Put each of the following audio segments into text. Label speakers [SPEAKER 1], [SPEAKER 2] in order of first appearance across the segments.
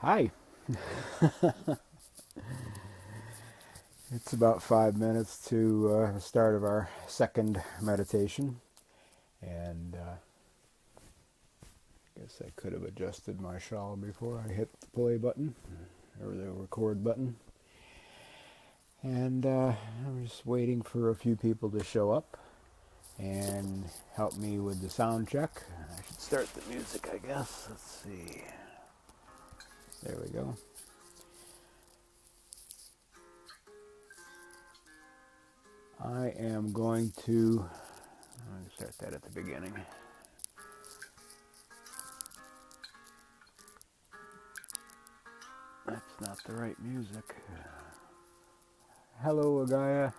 [SPEAKER 1] Hi. It's about 5 minutes to the start of our second meditation, and I guess I could have adjusted my shawl before I hit the play button or the record button. And I'm just waiting for a few people to show up and help me with the sound check. I should start the music, I guess. Let's see. There we go. I am going to start that at the beginning. That's not the right music. Hello, Agaya.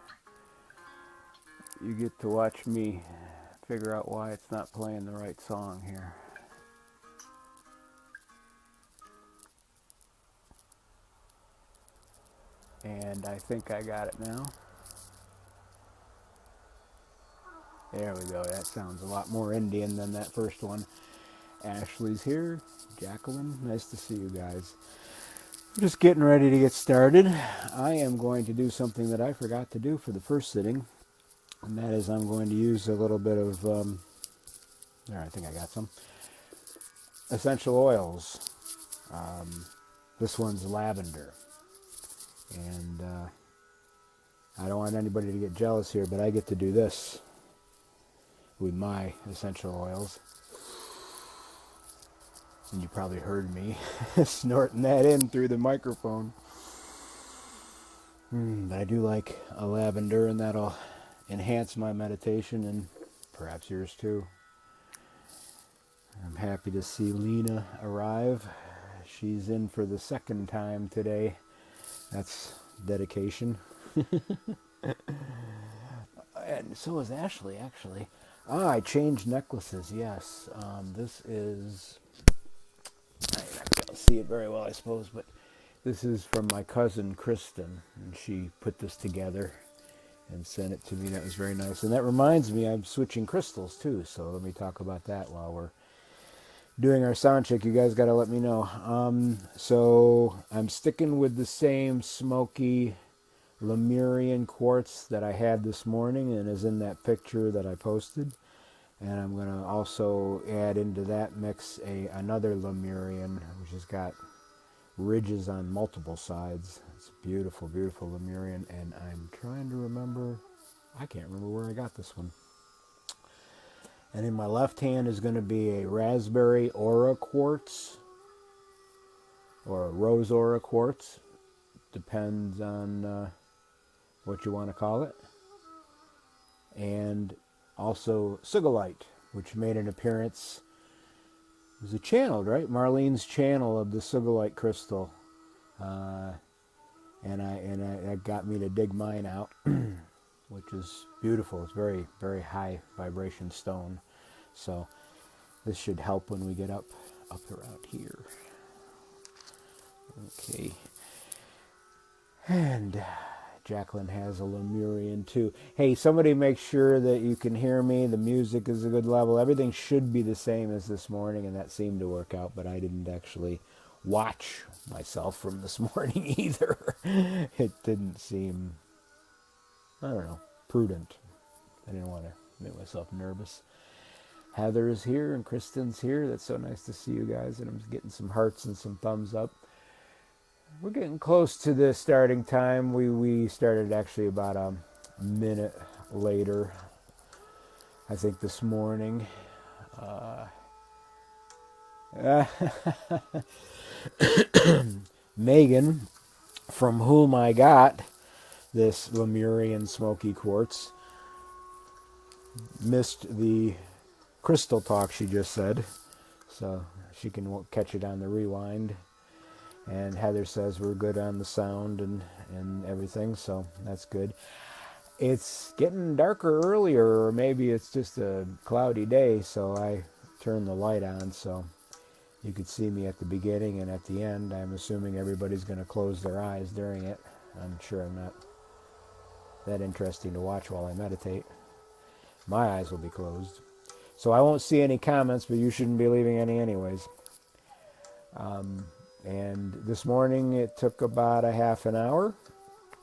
[SPEAKER 1] You get to watch me figure out why it's not playing the right song here. And I think I got it now. There we go. That sounds a lot more Indian than that first one. Ashley's here. Jacqueline, nice to see you guys. We're just getting ready to get started. I am going to do something that I forgot to do for the first sitting, and that is I'm going to use a little bit of, there, I think I got some, essential oils. This one's lavender. And I don't want anybody to get jealous here, but I get to do this with my essential oils. And you probably heard me snorting that in through the microphone. But I do like a lavender, and that'll enhance my meditation and perhaps yours too. I'm happy to see Lena arrive. She's in for the second time today. That's dedication. And so is Ashley, actually. I changed necklaces, yes. This is, I can't see it very well, I suppose, but this is from my cousin Kristen, and she put this together and sent it to me. That was very nice. And that reminds me, I'm switching crystals too, so let me talk about that while we're doing our sound check. You guys got to let me know. So I'm sticking with the same smoky Lemurian quartz that I had this morning and is in that picture that I posted. And I'm going to also add into that mix another Lemurian, which has got ridges on multiple sides. It's a beautiful, beautiful Lemurian. And I'm trying to remember, I can't remember where I got this one. And in my left hand is going to be a raspberry aura quartz, or a rose aura quartz. Depends on what you want to call it. And also Sugilite, which made an appearance. It was a channeled, right? Marlene's channel of the Sugilite crystal. And that got me to dig mine out, which is beautiful. It's very, very high vibration stone. So this should help when we get up around here. Okay. And Jacqueline has a Lemurian too. Hey, somebody make sure that you can hear me. The music is a good level. Everything should be the same as this morning, and that seemed to work out, but I didn't actually watch myself from this morning either. It didn't seem, I don't know, prudent. I didn't want to make myself nervous. Heather is here and Kristen's here. That's so nice to see you guys, and I'm getting some hearts and some thumbs up. We're getting close to the starting time. We started actually about a minute later, I think, this morning. Megan, from whom I got this Lemurian smoky quartz, missed the crystal talk she just said, so she can catch it on the rewind. And Heather says we're good on the sound and everything, so that's good. It's getting darker earlier, or maybe it's just a cloudy day, so I turned the light on so you could see me at the beginning and at the end. I'm assuming everybody's going to close their eyes during it. I'm sure I'm not that interesting to watch while I meditate. My eyes will be closed. So I won't see any comments, but you shouldn't be leaving any anyways. And this morning it took about a half an hour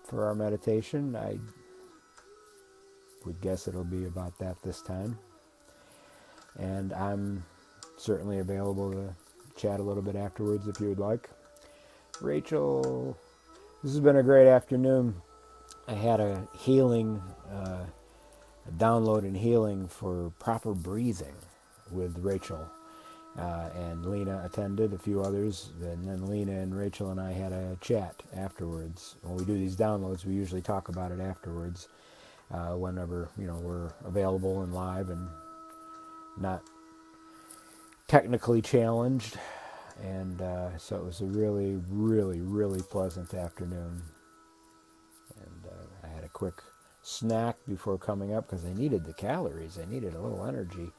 [SPEAKER 1] for our meditation. I would guess it'll be about that this time. And I'm certainly available to chat a little bit afterwards if you would like. Rachel, this has been a great afternoon. I had a healing, a download and healing for proper breathing with Rachel. And Lena attended, a few others, and then Lena and Rachel and I had a chat afterwards. When we do these downloads, we usually talk about it afterwards, whenever we're available and live and not technically challenged. And so it was a really, really, really pleasant afternoon. And I had a quick snack before coming up because I needed the calories. I needed a little energy.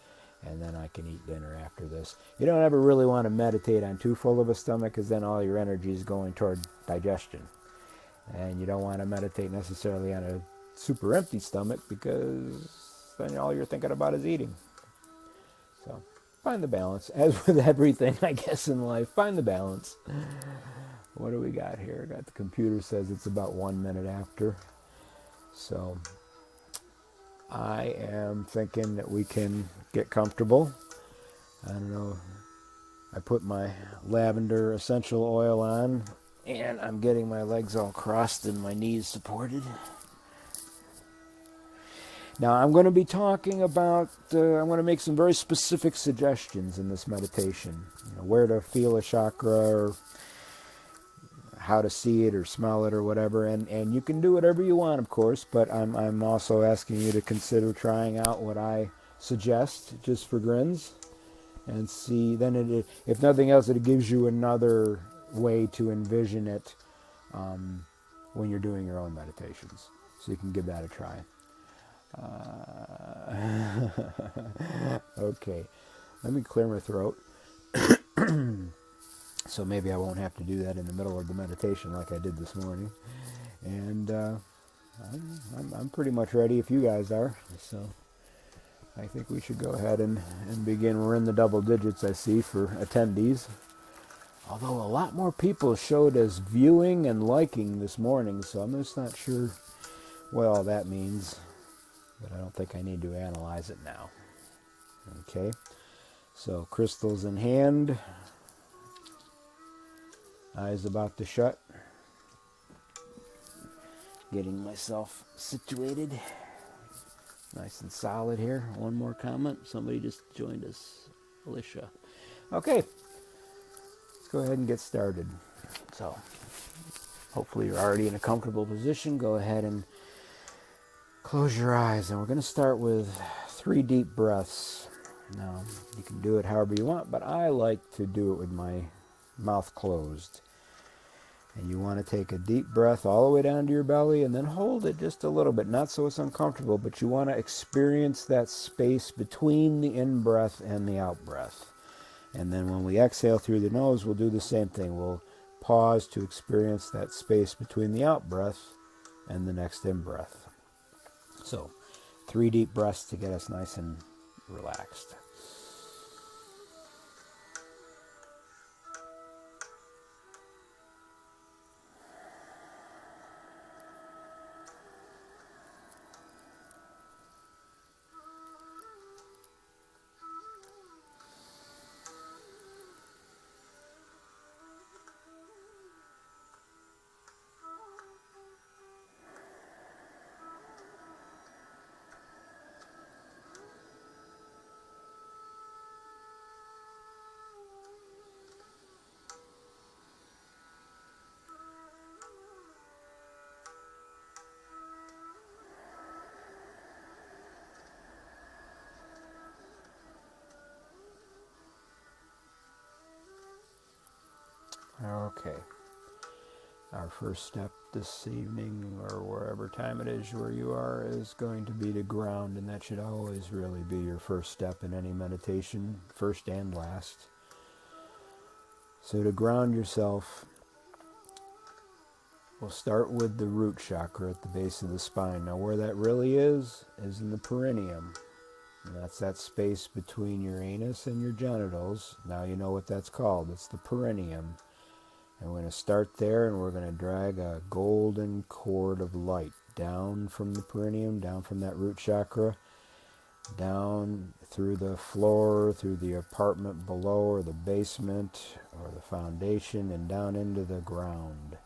[SPEAKER 1] And then I can eat dinner after this. You don't ever really want to meditate on too full of a stomach because then all your energy is going toward digestion. And you don't want to meditate necessarily on a super empty stomach because then all you're thinking about is eating. So find the balance. As with everything, I guess, in life, find the balance. What do we got here? Got the computer says it's about 1 minute after. So I am thinking that we can get comfortable. I don't know. I put my lavender essential oil on, and I'm getting my legs all crossed and my knees supported. Now I'm going to be talking about, I'm going to make some very specific suggestions in this meditation. Where to feel a chakra, or how to see it or smell it or whatever, and you can do whatever you want, of course, but I'm also asking you to consider trying out what I suggest just for grins, and see. Then if nothing else, it gives you another way to envision it when you're doing your own meditations, so you can give that a try. Okay, let me clear my throat. So maybe I won't have to do that in the middle of the meditation like I did this morning. And I'm pretty much ready if you guys are. So I think we should go ahead and begin. We're in the double digits, I see, for attendees. Although a lot more people showed us viewing and liking this morning, so I'm just not sure what all that means. But I don't think I need to analyze it now. Okay, so crystals in hand. Eyes about to shut. Getting myself situated. Nice and solid here. One more comment. Somebody just joined us. Alicia. Okay. Let's go ahead and get started. So, hopefully you're already in a comfortable position. Go ahead and close your eyes. And we're going to start with 3 deep breaths. Now, you can do it however you want, but I like to do it with my mouth closed. And you want to take a deep breath all the way down to your belly and then hold it just a little bit, not so it's uncomfortable, but you want to experience that space between the in-breath and the out-breath. And then when we exhale through the nose, we'll do the same thing. We'll pause to experience that space between the out-breath and the next in-breath. So 3 deep breaths to get us nice and relaxed. Okay. Our first step this evening, or wherever time it is where you are, is going to be to ground, and that should always really be your first step in any meditation, first and last. So to ground yourself, we'll start with the root chakra at the base of the spine. Now where that really is in the perineum. And that's that space between your anus and your genitals. Now you know what that's called. It's the perineum. And we're going to start there, and we're going to drag a golden cord of light down from the perineum, down from that root chakra, down through the floor, through the apartment below, or the basement, or the foundation, and down into the ground.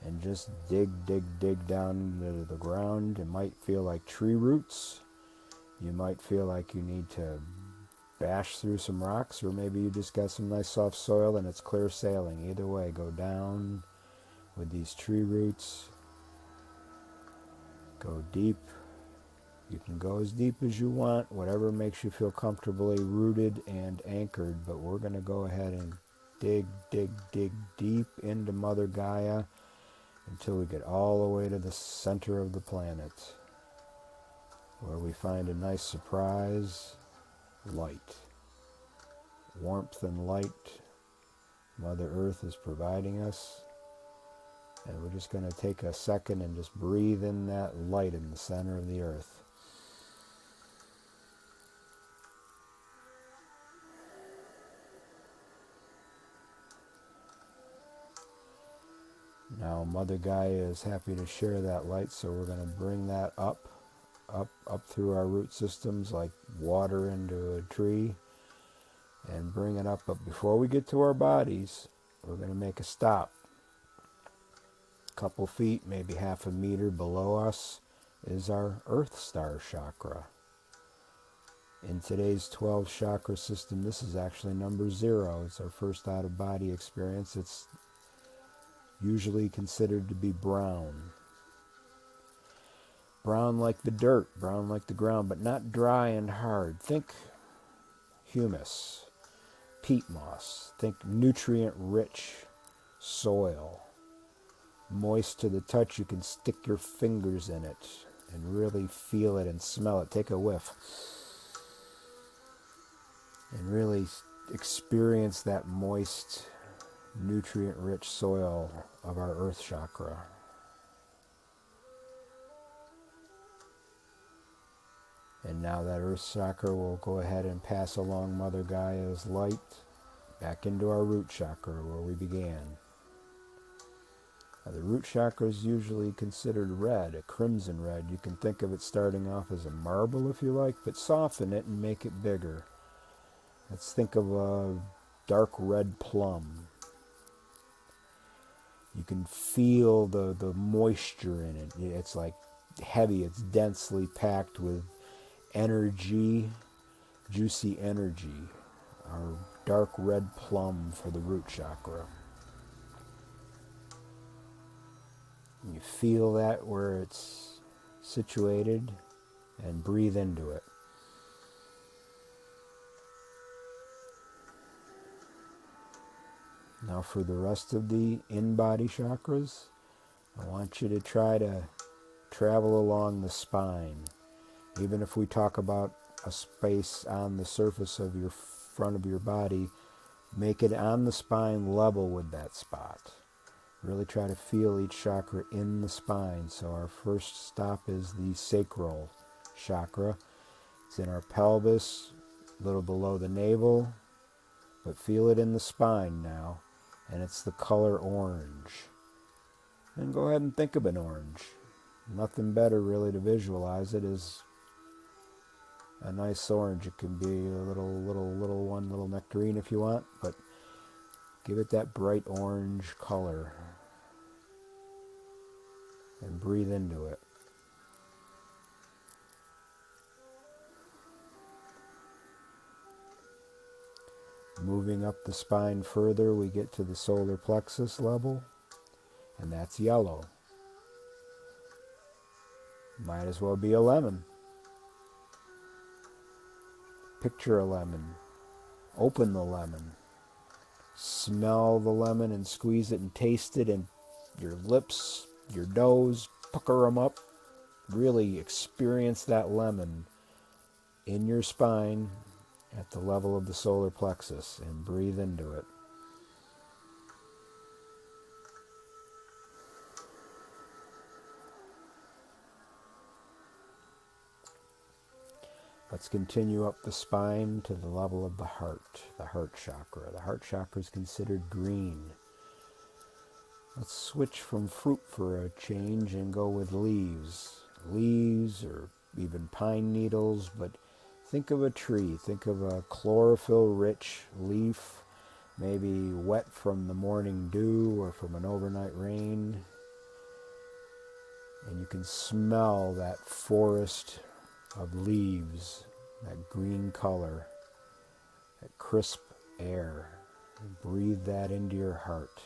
[SPEAKER 1] And just dig, dig, dig down into the ground. It might feel like tree roots. You might feel like you need to bash through some rocks, or maybe you just got some nice soft soil and it's clear sailing. Either way, go down with these tree roots. Go deep. You can go as deep as you want, whatever makes you feel comfortably rooted and anchored, but we're going to go ahead and dig, dig, dig deep into Mother Gaia until we get all the way to the center of the planet, where we find a nice surprise, light. Warmth and light Mother Earth is providing us. And we're just going to take a second and just breathe in that light in the center of the earth. Now Mother Gaia is happy to share that light, so we're going to bring that up through our root systems like water into a tree, and bring it up. But before we get to our bodies, we're going to make a stop. A couple feet, maybe half a meter below us is our Earth Star chakra. In today's 12 chakra system, this is actually number 0. It's our first out-of-body experience. It's usually considered to be brown. Brown like the dirt, brown like the ground, but not dry and hard. Think humus, peat moss. Think nutrient-rich soil. Moist to the touch, you can stick your fingers in it and really feel it and smell it. Take a whiff and really experience that moist, nutrient-rich soil of our Earth chakra. And now that Earth chakra will go ahead and pass along Mother Gaia's light back into our root chakra where we began. Now, the root chakra is usually considered red, a crimson red. You can think of it starting off as a marble if you like, but soften it and make it bigger. Let's think of a dark red plum. You can feel the moisture in it. It's like heavy, it's densely packed with energy, juicy energy. Our dark red plum for the root chakra. And you feel that where it's situated and breathe into it. Now for the rest of the in-body chakras, I want you to try to travel along the spine. Even if we talk about a space on the surface of your front of your body, make it on the spine level with that spot. Really try to feel each chakra in the spine. So our first stop is the sacral chakra. It's in our pelvis, a little below the navel, but feel it in the spine now. And it's the color orange. And go ahead and think of an orange. Nothing better really to visualize it is a nice orange. It can be a little nectarine if you want, but give it that bright orange color and breathe into it. Moving up the spine further, we get to the solar plexus level, and that's yellow. Might as well be a lemon. Picture a lemon. Open the lemon. Smell the lemon and squeeze it and taste it, and your lips, your nose, pucker them up. Really experience that lemon in your spine at the level of the solar plexus and breathe into it. Let's continue up the spine to the level of the heart chakra. The heart chakra is considered green. Let's switch from fruit for a change and go with leaves. Leaves or even pine needles, but think of a tree. Think of a chlorophyll-rich leaf, maybe wet from the morning dew or from an overnight rain. And you can smell that forest of leaves, that green color, that crisp air. And breathe that into your heart.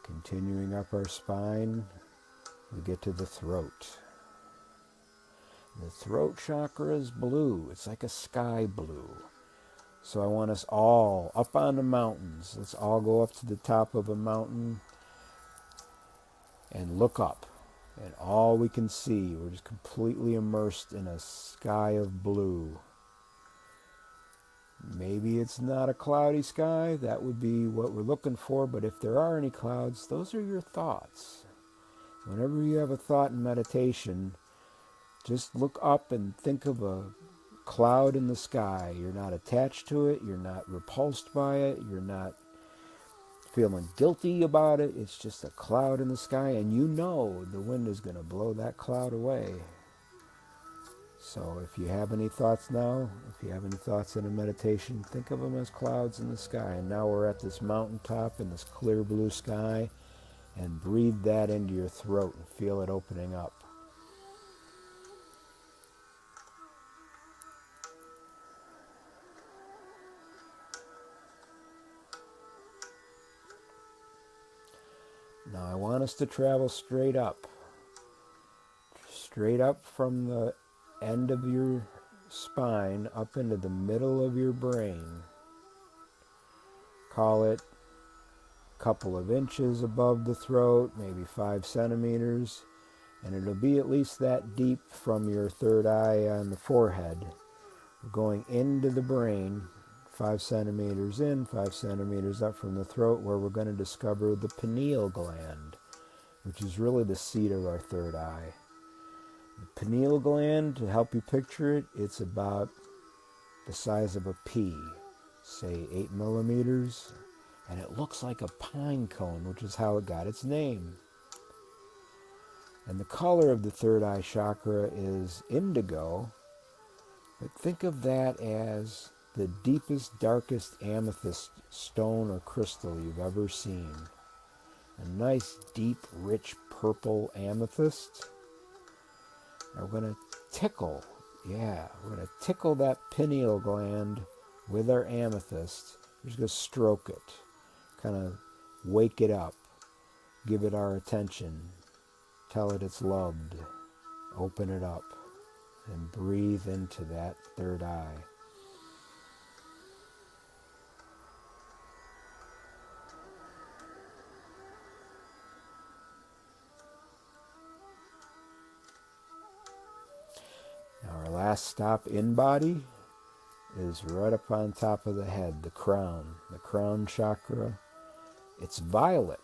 [SPEAKER 1] Continuing up our spine, we get to the throat. The throat chakra is blue. It's like a sky blue. So I want us all up on the mountains. Let's all go up to the top of a mountain and look up. And all we can see, we're just completely immersed in a sky of blue. Maybe it's not a cloudy sky. That would be what we're looking for. But if there are any clouds, those are your thoughts. Whenever you have a thought in meditation, just look up and think of a cloud in the sky. You're not attached to it. You're not repulsed by it. You're not feeling guilty about it. It's just a cloud in the sky, and you know the wind is going to blow that cloud away. So if you have any thoughts now, if you have any thoughts in a meditation, think of them as clouds in the sky. And now we're at this mountaintop in this clear blue sky, and breathe that into your throat and feel it opening up. Now I want us to travel straight up from the end of your spine up into the middle of your brain. Call it a couple of inches above the throat, maybe 5 centimeters, and it'll be at least that deep from your third eye on the forehead. We're going into the brain, 5 centimeters in, 5 centimeters up from the throat, where we're going to discover the pineal gland, which is really the seat of our third eye. The pineal gland, to help you picture it, it's about the size of a pea, say 8 millimeters, and it looks like a pine cone, which is how it got its name. And the color of the third eye chakra is indigo, but think of that as the deepest, darkest amethyst stone or crystal you've ever seen. A nice, deep, rich purple amethyst. Now we're going to tickle, we're going to tickle that pineal gland with our amethyst. We're just going to stroke it, kind of wake it up, give it our attention, tell it it's loved, open it up, and breathe into that third eye. Now our last stop in body is right up on top of the head, the crown chakra. It's violet.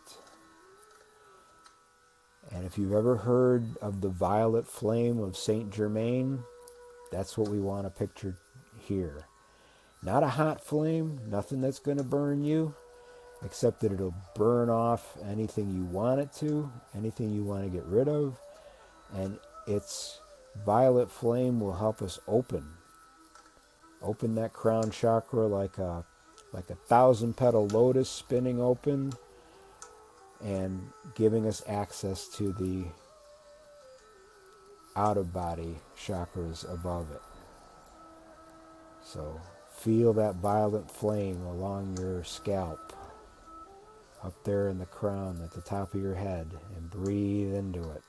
[SPEAKER 1] And if you've ever heard of the violet flame of Saint Germain, that's what we want to picture here. Not a hot flame, nothing that's going to burn you, except that it'll burn off anything you want it to, anything you want to get rid of, and its violet flame will help us open that crown chakra like a 1,000-petal lotus spinning open, and giving us access to the out-of-body chakras above it. So feel that violet flame along your scalp, up there in the crown at the top of your head, and breathe into it.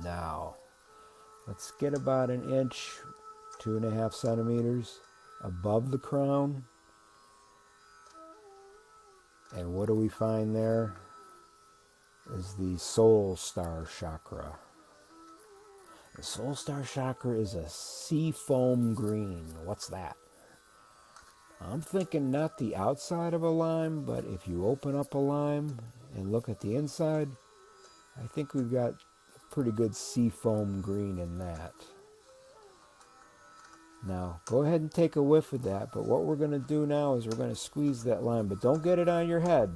[SPEAKER 1] Now, let's get about an inch, 2.5 centimeters above the crown. And what do we find there? Is the soul star chakra. The soul star chakra is a sea foam green. What's that? I'm thinking not the outside of a lime, but if you open up a lime and look at the inside, I think we've got a pretty good sea foam green in that. Now, go ahead and take a whiff of that, but what we're going to do now is we're going to squeeze that lime, but don't get it on your head.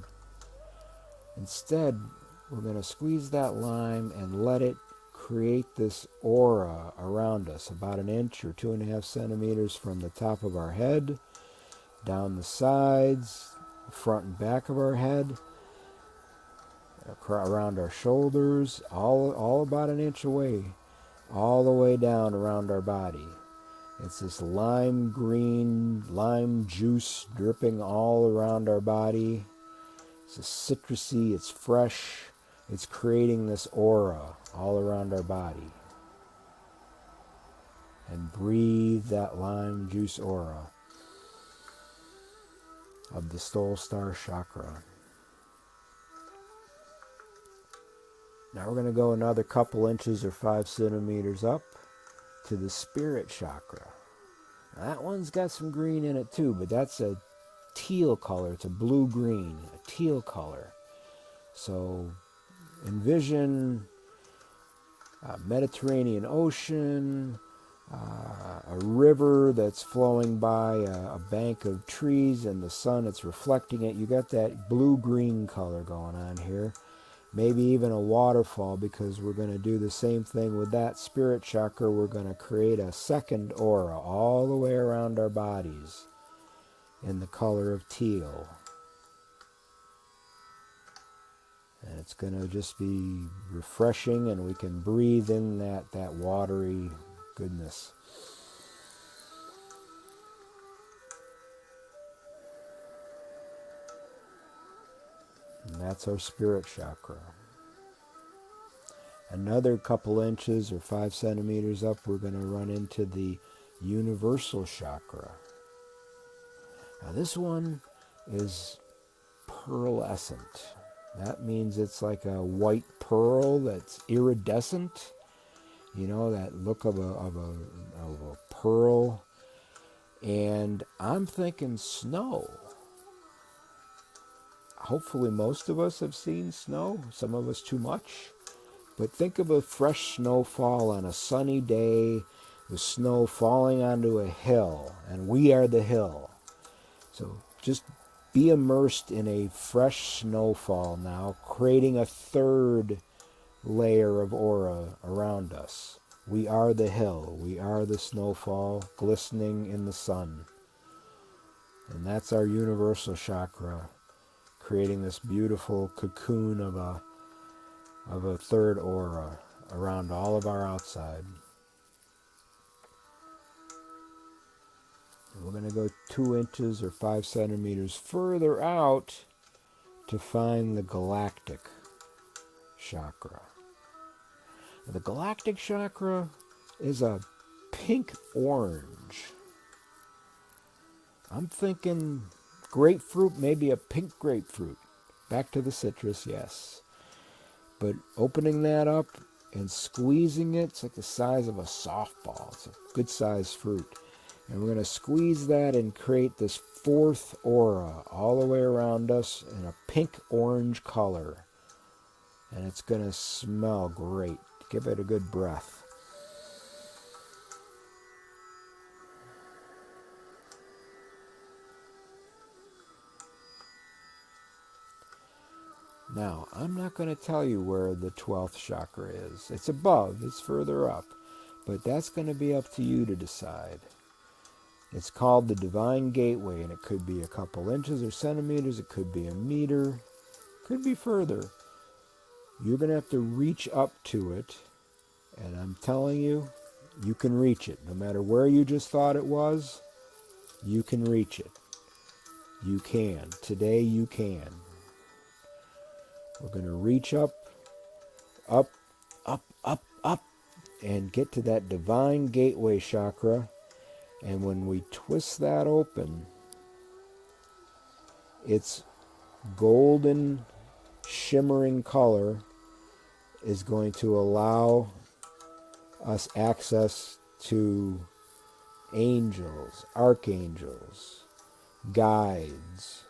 [SPEAKER 1] Instead, we're going to squeeze that lime and let it create this aura around us, about an inch or 2.5 centimeters from the top of our head, down the sides, front and back of our head, around our shoulders, all about an inch away, all the way down around our body. It's this lime green, lime juice dripping all around our body. It's citrusy, it's fresh, it's creating this aura all around our body. And breathe that lime juice aura of the soul star chakra. Now we're going to go another couple inches or 5 centimeters up to the spirit chakra. Now that one's got some green in it too, but that's a teal color. It's a blue-green, a teal color. So envision a Mediterranean Ocean, a river that's flowing by a bank of trees, and the sun, it's reflecting it. You got that blue-green color going on here. Maybe even a waterfall, because we're going to do the same thing with that spirit chakra. We're going to create a second aura all the way around our bodies in the color of teal. And it's going to just be refreshing, and we can breathe in that watery goodness. And that's our spirit chakra. Another couple inches or 5 centimeters up, we're going to run into the universal chakra. Now this one is pearlescent. That means it's like a white pearl that's iridescent. You know, that look of a pearl. And I'm thinking snow. Hopefully most of us have seen snow, some of us too much. But think of a fresh snowfall on a sunny day, with snow falling onto a hill, and we are the hill. So just be immersed in a fresh snowfall now, creating a third layer of aura around us. We are the hill, we are the snowfall glistening in the sun. And that's our universal chakra, creating this beautiful cocoon of a third aura around all of our outside. And we're going to go 2 inches or 5 centimeters further out to find the galactic chakra. The galactic chakra is a pink orange. I'm thinking grapefruit, maybe a pink grapefruit. Back to the citrus, yes. But opening that up and squeezing it, it's like the size of a softball. It's a good sized fruit. And we're going to squeeze that and create this fourth aura all the way around us in a pink-orange color. And it's going to smell great. Give it a good breath. Now, I'm not going to tell you where the 12th chakra is. It's above, it's further up. But that's going to be up to you to decide. It's called the Divine Gateway, and it could be a couple inches or centimeters. It could be a meter. It could be further. You're going to have to reach up to it. And I'm telling you, you can reach it. No matter where you just thought it was, you can reach it. You can. Today you can. We're going to reach up, up, up, up, up, and get to that Divine Gateway chakra. And when we twist that open, its golden, shimmering color is going to allow us access to angels, archangels, guides,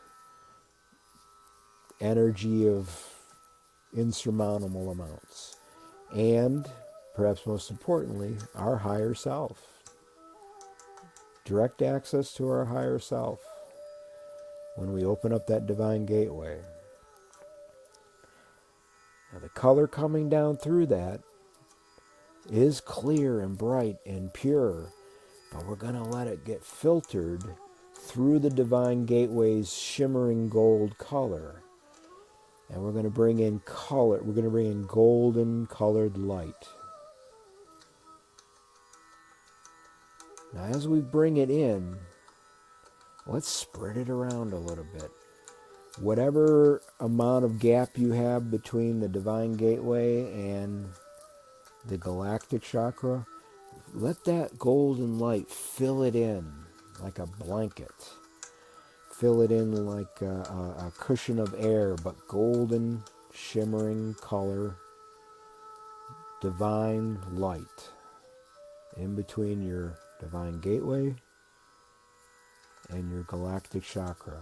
[SPEAKER 1] energy of insurmountable amounts, and perhaps most importantly, our higher self. Direct access to our higher self when we open up that divine gateway. Now, the color coming down through that is clear and bright and pure, but we're going to let it get filtered through the divine gateway's shimmering gold color. And we're going to bring in color. We're going to bring in golden colored light. Now, as we bring it in, let's spread it around a little bit. Whatever amount of gap you have between the divine gateway and the galactic chakra, let that golden light fill it in like a blanket. Fill it in like a cushion of air, but golden, shimmering color, divine light in between your divine gateway and your galactic chakra.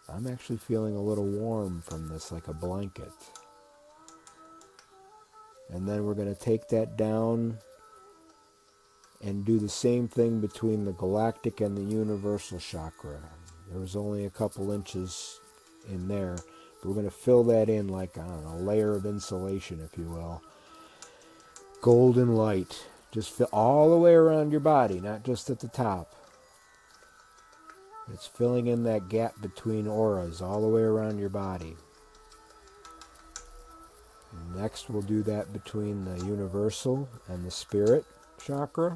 [SPEAKER 1] I'm actually feeling a little warm from this, like a blanket. And then we're going to take that down and do the same thing between the galactic and the universal chakra. There was only a couple inches in there, but we're going to fill that in like, I don't know, a layer of insulation, if you will. Golden light. Just fill all the way around your body, not just at the top. It's filling in that gap between auras all the way around your body. Next, we'll do that between the universal and the spirit chakra.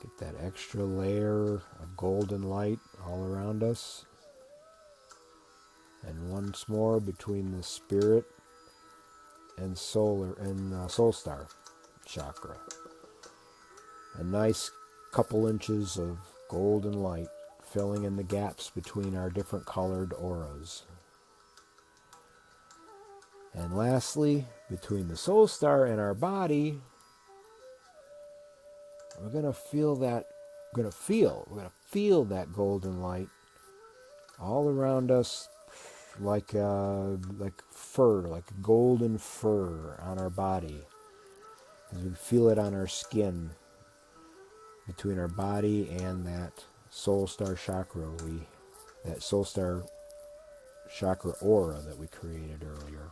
[SPEAKER 1] Get that extra layer of golden light all around us. And once more between the spirit and soul star chakra. A nice couple inches of golden light filling in the gaps between our different colored auras. And lastly, between the soul star and our body, we're going to feel that golden light all around us, like fur, like golden fur on our body. As we feel it on our skin, between our body and that soul star chakra, that soul star chakra aura that we created earlier.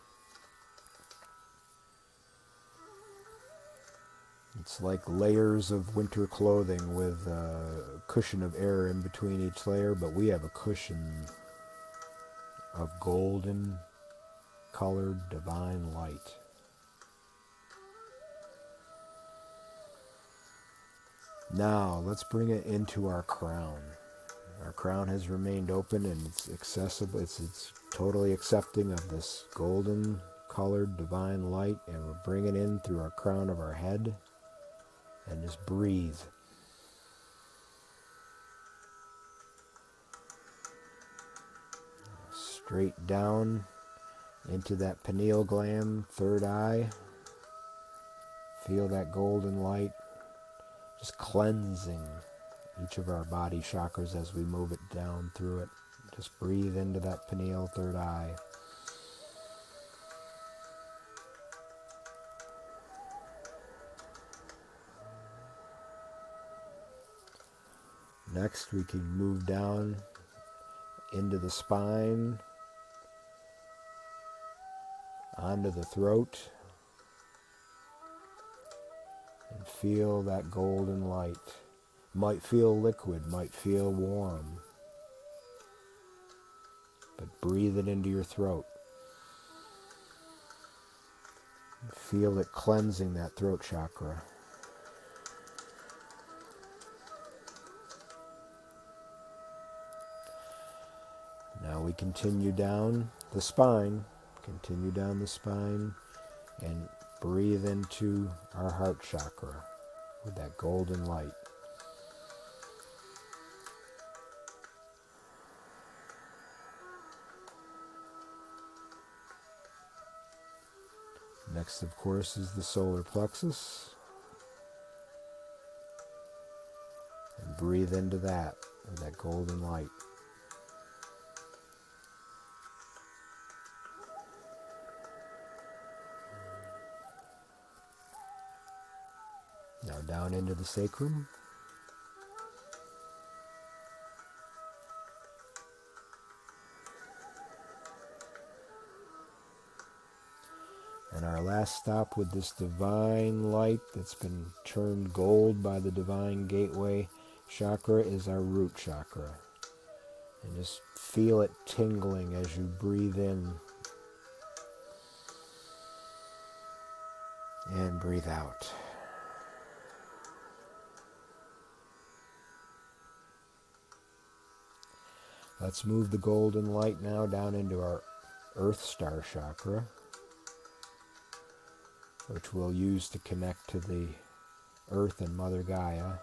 [SPEAKER 1] It's like layers of winter clothing with a cushion of air in between each layer, but we have a cushion of golden colored divine light. Now, let's bring it into our crown. Our crown has remained open and it's accessible. It's totally accepting of this golden colored divine light, and we're bringing it in through our crown of our head. And just breathe. Straight down into that pineal gland, third eye. Feel that golden light just cleansing each of our body chakras as we move it down through it. Just breathe into that pineal third eye. Next, we can move down into the spine, onto the throat, and feel that golden light. Might feel liquid, might feel warm, but breathe it into your throat. Feel it cleansing that throat chakra. Now we continue down the spine, and breathe into our heart chakra with that golden light. Next, of course, is the solar plexus. And breathe into that golden light. Now down into the sacrum. And our last stop with this divine light that's been turned gold by the divine gateway chakra is our root chakra. And just feel it tingling as you breathe in and breathe out. Let's move the golden light now down into our Earth Star chakra, which we'll use to connect to the Earth and Mother Gaia.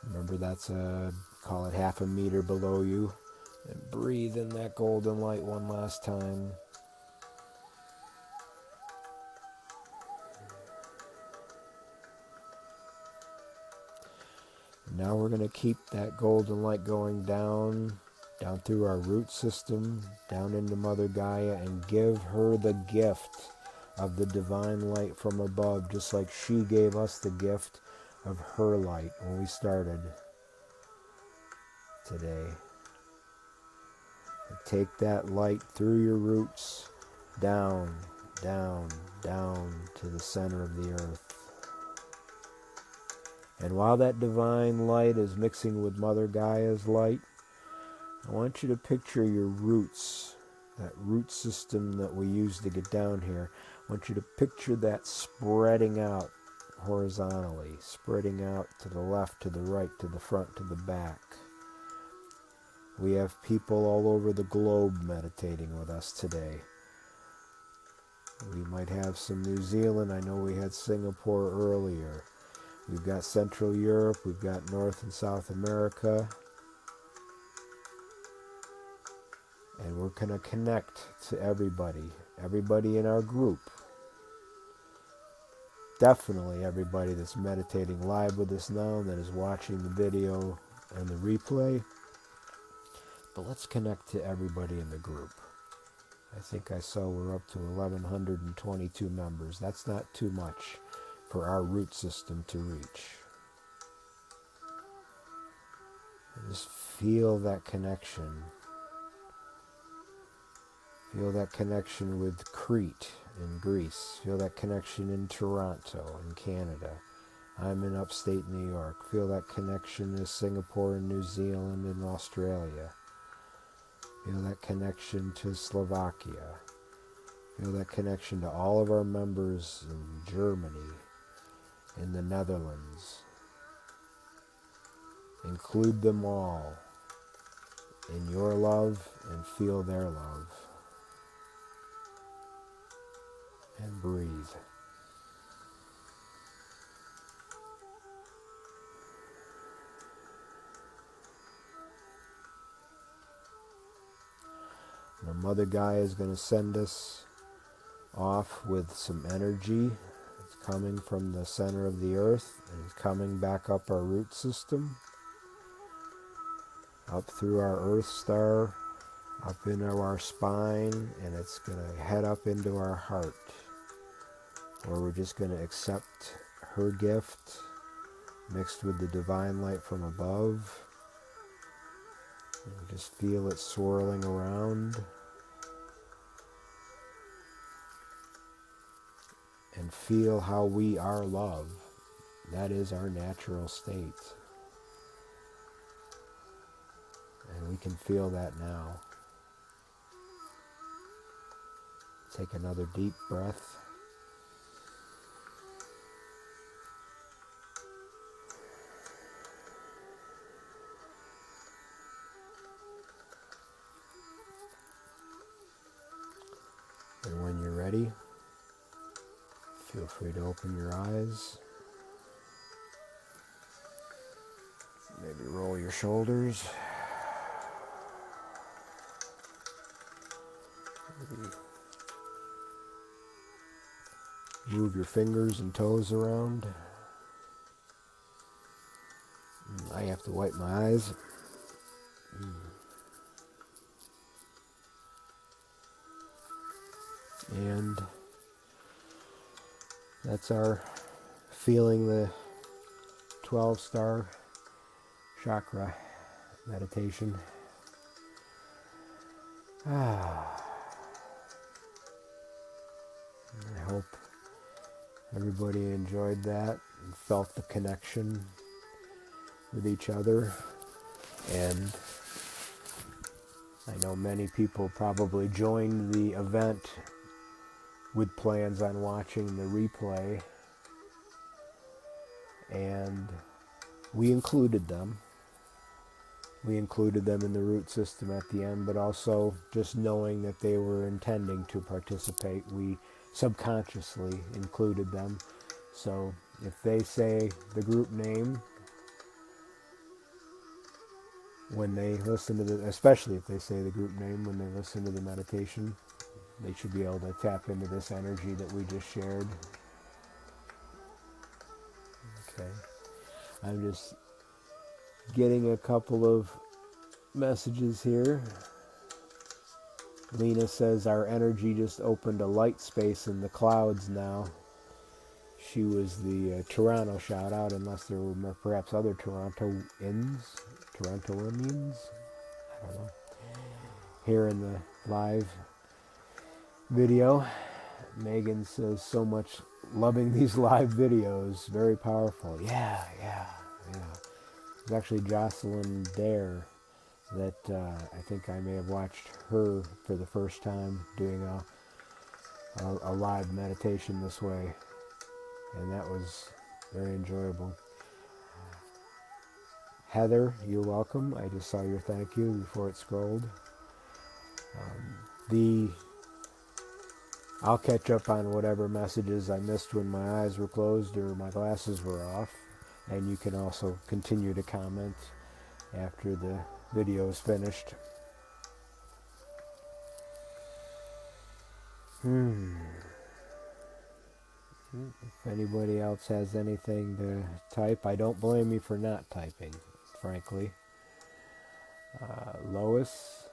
[SPEAKER 1] Remember, that's call it half a meter below you. And breathe in that golden light one last time. Now we're going to keep that golden light going down through our root system, down into Mother Gaia, and give her the gift of the divine light from above, just like she gave us the gift of her light when we started today. And take that light through your roots, down, down, down to the center of the earth. And while that divine light is mixing with Mother Gaia's light, I want you to picture your roots, that root system that we use to get down here. I want you to picture that spreading out horizontally, spreading out to the left, to the right, to the front, to the back. We have people all over the globe meditating with us today. We might have some New Zealand. I know we had Singapore earlier. We've got Central Europe, we've got North and South America. And we're going to connect to everybody in our group. Definitely everybody that's meditating live with us now and that is watching the video and the replay. But let's connect to everybody in the group. I think I saw we're up to 1,122 members. That's not too much for our root system to reach. And just feel that connection. Feel that connection with Crete in Greece. Feel that connection in Toronto in Canada. I'm in upstate New York. Feel that connection in Singapore and New Zealand and Australia. Feel that connection to Slovakia. Feel that connection to all of our members in Germany, in the Netherlands. Include them all in your love and feel their love. And breathe. Now Mother Gaia is going to send us off with some energy. It's coming from the center of the earth and it's coming back up our root system, up through our Earth Star, up into our spine, and it's going to head up into our heart, where we're just going to accept her gift mixed with the divine light from above. And just feel it swirling around. And feel how we are love. That is our natural state. And we can feel that now. Take another deep breath. And when you're ready, feel free to open your eyes. Maybe roll your shoulders. Maybe Move your fingers and toes around. I have to wipe my eyes. And that's our feeling the 12-star chakra meditation. I hope everybody enjoyed that and felt the connection with each other. And I know many people probably joined the event with plans on watching the replay, and we included them. We included them in the root system at the end, but also just knowing that they were intending to participate, we subconsciously included them. So if they say the group name when they listen to the, especially if they say the group name when they listen to the meditation, they should be able to tap into this energy that we just shared. Okay. I'm just getting a couple of messages here. Lena says our energy just opened a light space in the clouds now. She was the Toronto shout out, unless there were perhaps other Torontoians, I don't know, here in the live video. Megan says so much loving these live videos, very powerful. Yeah. It's actually Jocelyn Dare that I think I may have watched her for the first time doing a live meditation this way, and that was very enjoyable. Heather, you're welcome. I just saw your thank you before it scrolled. I'll catch up on whatever messages I missed when my eyes were closed or my glasses were off, and you can also continue to comment after the video is finished. If anybody else has anything to type, I don't blame you for not typing, frankly. Lois.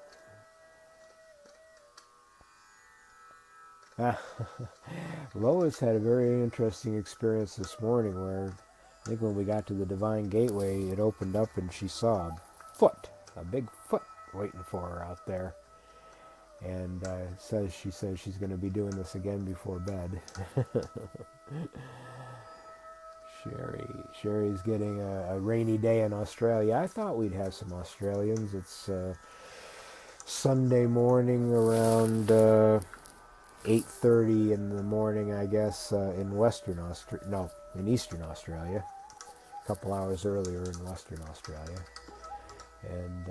[SPEAKER 1] Lois had a very interesting experience this morning where I think when we got to the Divine Gateway, it opened up and she saw a big foot waiting for her out there. And she says she's going to be doing this again before bed. Sherry's getting a rainy day in Australia. I thought we'd have some Australians. It's Sunday morning around 8:30 in the morning, I guess, in Eastern Australia. A couple hours earlier in Western Australia. And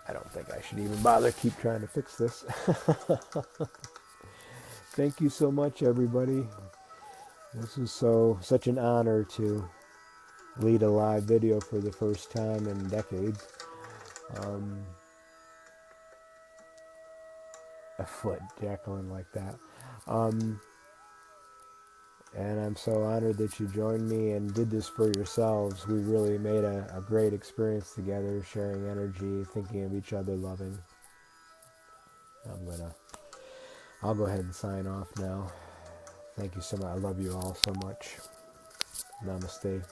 [SPEAKER 1] I don't think I should even bother keep trying to fix this. Thank you so much, everybody. This is such an honor to lead a live video for the first time in decades. A foot, Jacqueline, like that. And I'm so honored that you joined me and did this for yourselves. We really made a great experience together, sharing energy, thinking of each other, loving. I'll go ahead and sign off now. Thank you so much. I love you all so much. Namaste.